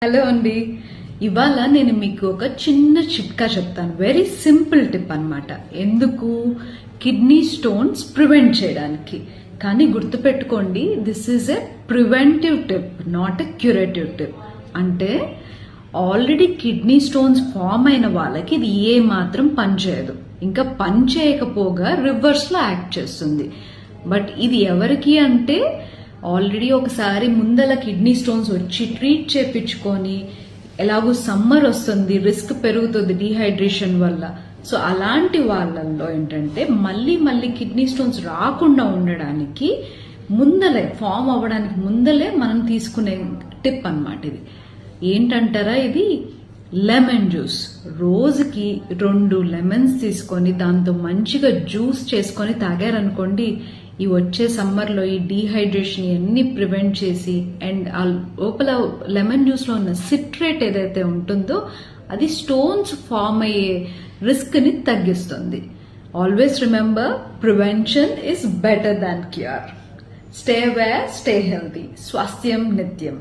Hello అండి. ఇవాళ నేను మీకు ఒక చిన్న చిట్కా చెప్తాను. వెరీ సింపుల్ టిప్ అన్నమాట. ఎందుకు? కిడ్నీ స్టోన్స్ ప్రివెంట్ చేయడానికి. కానీ గుర్తుపెట్టుకోండి, this is a preventive tip, not a curative tip. అంటే ఆల్రెడీ కిడ్నీ స్టోన్స్ ఫామ్ అయిన వాళ్ళకి ఇది ఏ మాత్రం పనిచేయదు. ఇంకా పని చేయకపోగా రివర్స్ లో యాక్ట్ చేస్తుంది. బట్ ఇది ఎవరికి అంటే ఆల్రెడీ ఒకసారి ముందల కిడ్నీ స్టోన్స్ వచ్చి ట్రీట్ చేపించుకొని, ఎలాగో సమ్మర్ వస్తుంది, రిస్క్ పెరుగుతుంది డీహైడ్రేషన్ వల్ల. సో అలాంటి వాళ్ళల్లో ఏంటంటే మళ్ళీ కిడ్నీ స్టోన్స్ రాకుండా ఉండడానికి ముందలే, ఫామ్ అవ్వడానికి ముందలే మనం తీసుకునే టిప్ అన్నమాట ఇది. ఏంటంటారా? ఇది లెమన్ జ్యూస్. రోజుకి 2 లెమన్స్ తీసుకొని దాంతో మంచిగా జ్యూస్ చేసుకొని తాగారనుకోండి, ఈ వచ్చే సమ్మర్లో ఈ డీహైడ్రేషన్ ఇవన్నీ ప్రివెంట్ చేసి, అండ్ ఆ లోపల లెమన్ జ్యూస్ లో ఉన్న సిట్రేట్ ఏదైతే ఉంటుందో అది స్టోన్స్ ఫామ్ అయ్యే రిస్క్ ని తగ్గిస్తుంది. Always remember, prevention is better than cure. Stay aware, stay healthy. స్వాస్థ్యం నిత్యం.